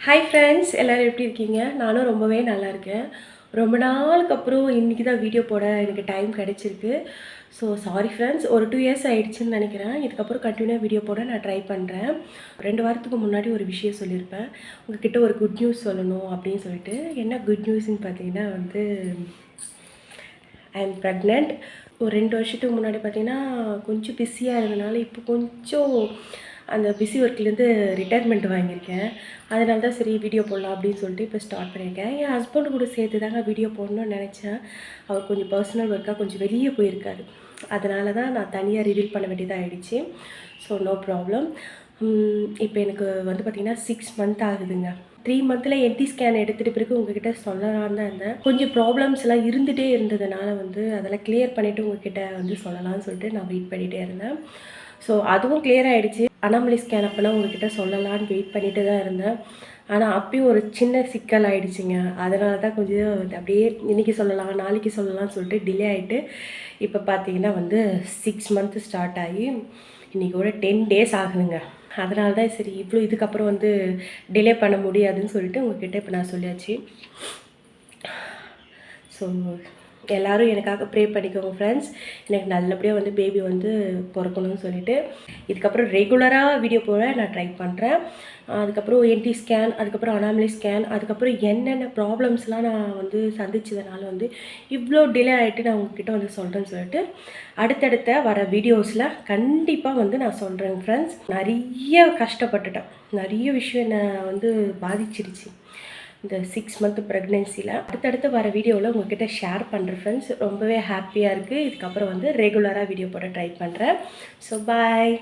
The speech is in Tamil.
ஹாய் ஃப்ரெண்ட்ஸ், எல்லோரும் எப்படி இருக்கீங்க? நானும் ரொம்பவே நல்லா இருக்கேன். ரொம்ப நாளுக்கு அப்புறம் இன்றைக்கி தான் வீடியோ போட எனக்கு டைம் கிடச்சிருக்கு. ஸோ சாரி ஃப்ரெண்ட்ஸ், ஒரு 2 இயர்ஸ் ஆகிடுச்சின்னு நினைக்கிறேன். இதுக்கப்புறம் கண்டினியூவாக வீடியோ போட நான் ட்ரை பண்ணுறேன். 2 வாரத்துக்கு முன்னாடி ஒரு விஷயம் சொல்லியிருப்பேன். உங்ககிட்ட ஒரு குட் நியூஸ் சொல்லணும் அப்படின்னு சொல்லிட்டு. என்ன குட் நியூஸ்ன்னு பார்த்தீங்கன்னா ஐ எம் ப்ரெக்னென்ட். ஒரு 2 வருஷத்துக்கு முன்னாடி பார்த்தீங்கன்னா கொஞ்சம் பிஸியாக இருந்தனால இப்போ கொஞ்சம் அந்த பிஸி ஒர்க்லேருந்து ரிட்டையர்மெண்ட் வாங்கியிருக்கேன். அதனால தான் சரி வீடியோ போடலாம் அப்படின்னு சொல்லிட்டு இப்போ ஸ்டார்ட் பண்ணியிருக்கேன். என் ஹஸ்பண்ட் கூட சேர்த்து தாங்க வீடியோ போடணும்னு நினச்சேன். அவர் கொஞ்சம் பர்சனல் ஒர்க்காக கொஞ்சம் வெளியே போயிருக்காரு. அதனால தான் நான் தனியாக ரிவீல் பண்ண வேண்டியதாக ஆகிடுச்சு. So no problem. இப்போ எனக்கு வந்து பார்த்திங்கன்னா 6 மந்த் ஆகுதுங்க. 3 மந்தில் என்டி ஸ்கேன் எடுத்துகிட்டு பிறகு உங்ககிட்ட சொல்லலான்னு தான் இருந்தேன். கொஞ்சம் ப்ராப்ளம்ஸ்லாம் இருந்துகிட்டே இருந்ததுனால அதெல்லாம் கிளியர் பண்ணிவிட்டு உங்ககிட்ட சொல்லலாம்னு சொல்லிட்டு நான் வெயிட் பண்ணிகிட்டே இருந்தேன். ஸோ அதுவும் கிளியர் ஆகிடுச்சு. அனாமலி ஸ்கேன் அப்போனா உங்ககிட்ட சொல்லலான்னு வெயிட் பண்ணிட்டு தான் இருந்தேன். ஆனால் அப்பயும் ஒரு சின்ன சிக்கல் ஆகிடுச்சிங்க. அதனால தான் கொஞ்சம் அப்படியே இன்றைக்கி சொல்லலாம் நாளைக்கு சொல்லலாம்னு சொல்லிட்டு டிலே ஆகிட்டு இப்போ பார்த்தீங்கன்னா 6 மந்த்து ஸ்டார்ட் ஆகி இன்றைக்கோட 10 டேஸ் ஆகுதுங்க. அதனால தான் சரி இவ்வளோ இதுக்கப்புறம் டிலே பண்ண முடியாதுன்னு சொல்லிட்டு உங்ககிட்ட இப்போ நான் சொல்லியாச்சு. ஸோ எல்லோரும் எனக்காக ப்ரே பண்ணிக்கோங்க ஃப்ரெண்ட்ஸ். எனக்கு நல்லபடியாக பேபி பிறக்கணும்னு சொல்லிட்டு இதுக்கப்புறம் ரெகுலராக வீடியோ போட நான் ட்ரை பண்ணுறேன். அதுக்கப்புறம் என்டி ஸ்கேன், அதுக்கப்புறம் அனாமலி ஸ்கேன், அதுக்கப்புறம் என்னென்ன ப்ராப்ளம்ஸ்லாம் நான் சந்திச்சதுனால இவ்வளோ டிலே ஆகிட்டு நான் உங்ககிட்ட சொல்கிறேன்னு சொல்லிட்டு அடுத்தடுத்த வர வீடியோஸில் கண்டிப்பாக நான் சொல்கிறேன் ஃப்ரெண்ட்ஸ். நிறைய கஷ்டப்பட்டுட்டேன். நிறைய விஷயம் என்னை பாதிச்சிருச்சு இந்த 6 மந்த் ப்ரெக்னென்சியில். அடுத்தடுத்து வர வீடியோவில் உங்கள்கிட்ட ஷேர் பண்ணுறேன் ஃப்ரெண்ட்ஸ். ரொம்பவே ஹாப்பியாக இருக்குது. இதுக்கப்புறம் ரெகுலராக வீடியோ போட ட்ரை பண்ணுறேன். So bye.